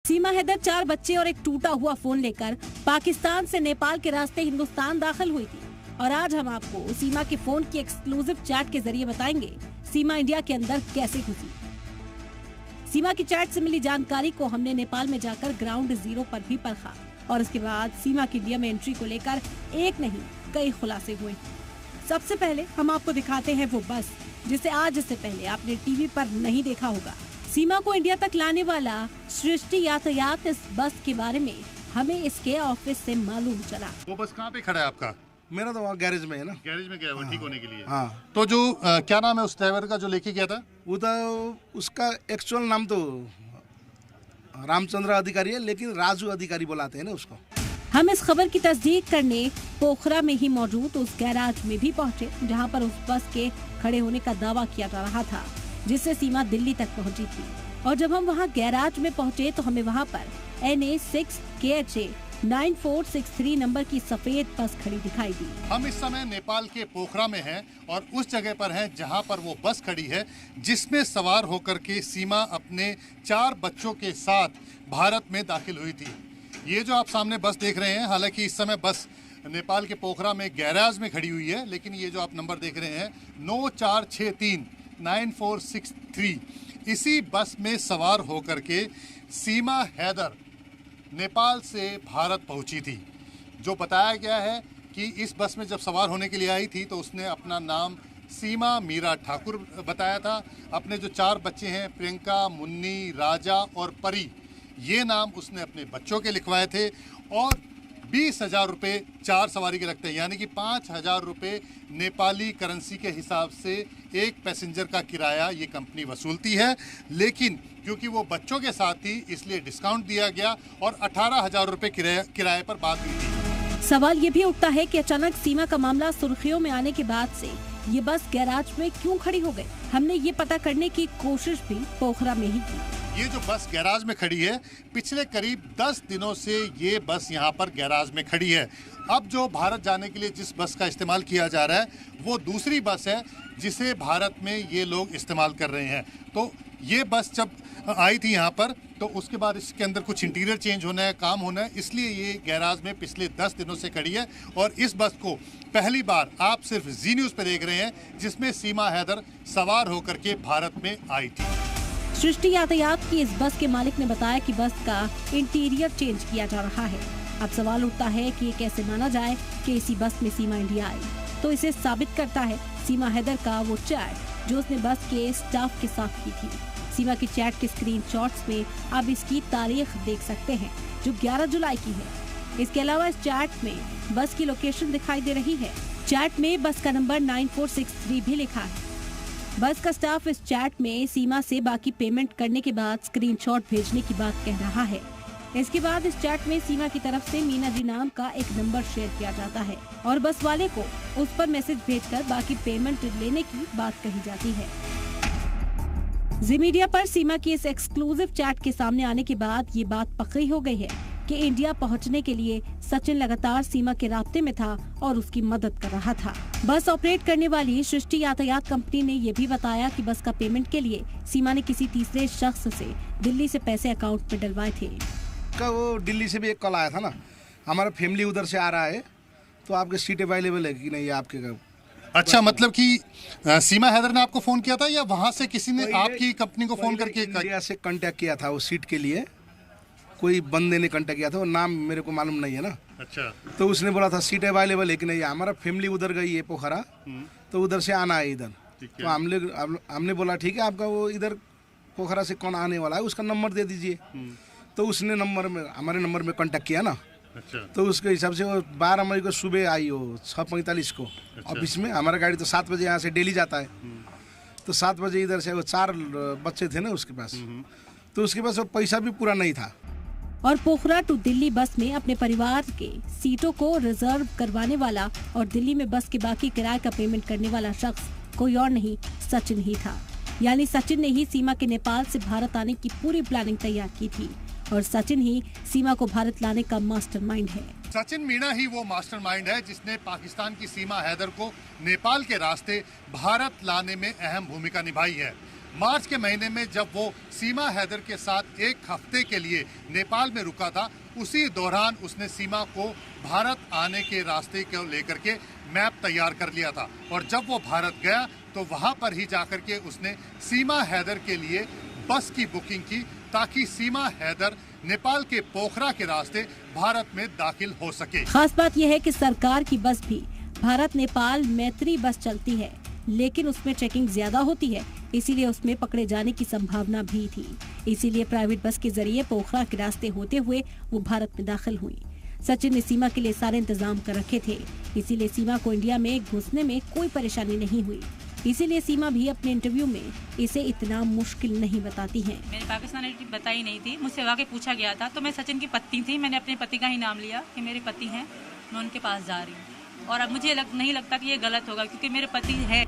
सीमा हैदर 4 बच्चे और एक टूटा हुआ फोन लेकर पाकिस्तान से नेपाल के रास्ते हिंदुस्तान दाखिल हुई थी। और आज हम आपको सीमा के फोन की एक्सक्लूसिव चैट के जरिए बताएंगे सीमा इंडिया के अंदर कैसे घुसी। सीमा की चैट से मिली जानकारी को हमने नेपाल में जाकर ग्राउंड जीरो पर भी परखा और उसके बाद सीमा की इंडिया में एंट्री को लेकर एक नहीं कई खुलासे हुए। सबसे पहले हम आपको दिखाते हैं वो बस जिसे आज से पहले आपने टीवी पर नहीं देखा होगा। सीमा को इंडिया तक लाने वाला सृष्टि यातायात इस बस के बारे में हमें इसके ऑफिस से मालूम चला। वो बस कहाँ पे खड़ा है आपका? मेरा तो वहाँ गैरेज में है ना। गैरेज में गया वो ठीक होने के लिए। हाँ। तो जो क्या नाम है उस ड्राइवर का जो लेके गया था? वो तो उसका एक्चुअल नाम तो रामचंद्र अधिकारी है, लेकिन राजू अधिकारी बुलाते हैं ना उसको। हम इस खबर की तस्दीक करने पोखरा में ही मौजूद उस गैराज में भी पहुंचे जहां पर उस बस के खड़े होने का दावा किया जा रहा था जिससे सीमा दिल्ली तक पहुंची थी। और जब हम वहां गैराज में पहुंचे तो हमें वहां पर NA6KHA 9463 नंबर की सफेद बस खड़ी दिखाई दी। हम इस समय नेपाल के पोखरा में हैं और उस जगह पर हैं जहां पर वो बस खड़ी है जिसमें सवार होकर के सीमा अपने 4 बच्चों के साथ भारत में दाखिल हुई थी। ये जो आप सामने बस देख रहे हैं, हालांकि इस समय बस नेपाल के पोखरा में गैराज में खड़ी हुई है, लेकिन ये जो आप नंबर देख रहे हैं 9463 9463, इसी बस में सवार होकर के सीमा हैदर नेपाल से भारत पहुंची थी। जो बताया गया है कि इस बस में जब सवार होने के लिए आई थी तो उसने अपना नाम सीमा मीरा ठाकुर बताया था। अपने जो 4 बच्चे हैं प्रियंका, मुन्नी, राजा और परी, ये नाम उसने अपने बच्चों के लिखवाए थे और 20,000 रुपये 4 सवारी के लगते हैं, यानी कि 5,000 रुपये नेपाली करेंसी के हिसाब से एक पैसेंजर का किराया ये कंपनी वसूलती है। लेकिन क्योंकि वो बच्चों के साथ थी इसलिए डिस्काउंट दिया गया और 18,000 रुपये किराए पर बात हुई थी। सवाल ये भी उठता है कि अचानक सीमा का मामला सुर्खियों में आने के बाद से ये बस गैराज में क्यों खड़ी हो गई। हमने ये पता करने की कोशिश भी पोखरा में ही की। ये जो बस गैराज में खड़ी है, पिछले करीब 10 दिनों से ये बस यहाँ पर गैराज में खड़ी है। अब जो भारत जाने के लिए जिस बस का इस्तेमाल किया जा रहा है वो दूसरी बस है जिसे भारत में ये लोग इस्तेमाल कर रहे हैं। तो ये बस जब आई थी यहाँ पर तो उसके बाद इसके अंदर कुछ इंटीरियर चेंज होना है, काम होना है, इसलिए ये गैराज में पिछले 10 दिनों से खड़ी है। और इस बस को पहली बार आप सिर्फ जी न्यूज़ पर देख रहे हैं जिसमें सीमा हैदर सवार होकर के भारत में आई थी। सृष्टि यातायात की इस बस के मालिक ने बताया कि बस का इंटीरियर चेंज किया जा रहा है। अब सवाल उठता है कि ये कैसे माना जाए कि इसी बस में सीमा इंडिया आई। तो इसे साबित करता है सीमा हैदर का वो चैट जो उसने बस के स्टाफ के साथ की थी। सीमा की चैट के स्क्रीनशॉट्स में आप इसकी तारीख देख सकते हैं जो 11 जुलाई की है। इसके अलावा इस चैट में बस की लोकेशन दिखाई दे रही है। चैट में बस का नंबर 9463 भी लिखा है। बस का स्टाफ इस चैट में सीमा से बाकी पेमेंट करने के बाद स्क्रीनशॉट भेजने की बात कह रहा है। इसके बाद इस चैट में सीमा की तरफ से मीना जी नाम का एक नंबर शेयर किया जाता है और बस वाले को उस पर मैसेज भेजकर बाकी पेमेंट लेने की बात कही जाती है। जी मीडिया पर सीमा की इस एक्सक्लूसिव चैट के सामने आने के बाद ये बात पक्की हो गई है कि इंडिया पहुंचने के लिए सचिन लगातार सीमा के राब्ते में था और उसकी मदद कर रहा था। बस ऑपरेट करने वाली सृष्टि यातायात कंपनी ने ये भी बताया कि बस का पेमेंट के लिए सीमा ने किसी तीसरे शख्स से दिल्ली से पैसे अकाउंट में डलवाए थे। वो दिल्ली से भी एक कॉल आया था ना, हमारा फैमिली उधर से आ रहा है तो आपके सीट अवेलेबल है कि नहीं आपके। अच्छा, मतलब कि सीमा हैदर ने आपको फोन किया था या वहाँ से किसी ने आपकी कंपनी को फोन करके इंडिया से कांटेक्ट किया था? वो सीट के लिए कोई बंदे ने कांटेक्ट किया था, वो नाम मेरे को मालूम नहीं है ना। अच्छा। तो उसने बोला था सीट अवेलेबल है कि नहीं। हमारा फैमिली उधर गई है पोखरा, तो उधर से आना है इधर। तो हमने बोला ठीक है, आपका वो इधर पोखरा से कौन आने वाला है उसका नंबर दे दीजिए। तो उसने हमारे नंबर में कांटेक्ट किया ना। अच्छा। तो उसके हिसाब से वो 12 मई को सुबह आई, हो 6:45 को ऑफिस में। हमारा गाड़ी तो 7 बजे यहाँ से डेली जाता है, तो 7 बजे इधर से वो 4 बच्चे थे ना उसके पास, तो उसके पास वो पैसा भी पूरा नहीं था। और पोखरा टू दिल्ली बस में अपने परिवार के सीटों को रिजर्व करवाने वाला और दिल्ली में बस के बाकी किराए का पेमेंट करने वाला शख्स कोई और नहीं, सचिन ही था। यानी सचिन ने ही सीमा के नेपाल से भारत आने की पूरी प्लानिंग तैयार की थी और सचिन ही सीमा को भारत लाने का मास्टरमाइंड है। सचिन मीणा ही वो मास्टरमाइंड है जिसने पाकिस्तान की सीमा हैदर को नेपाल के रास्ते भारत लाने में अहम भूमिका निभाई है। मार्च के महीने में जब वो सीमा हैदर के साथ एक हफ्ते के लिए नेपाल में रुका था, उसी दौरान उसने सीमा को भारत आने के रास्ते को लेकर के मैप तैयार कर लिया था। और जब वो भारत गया तो वहां पर ही जाकर के उसने सीमा हैदर के लिए बस की बुकिंग की, ताकि सीमा हैदर नेपाल के पोखरा के रास्ते भारत में दाखिल हो सके। खास बात यह है कि सरकार की बस भी भारत नेपाल मैत्री बस चलती है, लेकिन उसमें चेकिंग ज्यादा होती है, इसीलिए उसमें पकड़े जाने की संभावना भी थी। इसीलिए प्राइवेट बस के जरिए पोखरा के रास्ते होते हुए वो भारत में दाखिल हुई। सचिन ने सीमा के लिए सारे इंतजाम कर रखे थे, इसीलिए सीमा को इंडिया में घुसने में कोई परेशानी नहीं हुई। इसीलिए सीमा भी अपने इंटरव्यू में इसे इतना मुश्किल नहीं बताती हैं। मैंने पाकिस्तानिटी बताई नहीं थी, मुझसे वाकई पूछा गया था तो मैं सचिन की पत्नी थी, मैंने अपने पति का ही नाम लिया कि मेरे पति हैं, मैं उनके पास जा रही हूँ। और अब मुझे नहीं लगता कि ये गलत होगा, क्योंकि मेरे पति है।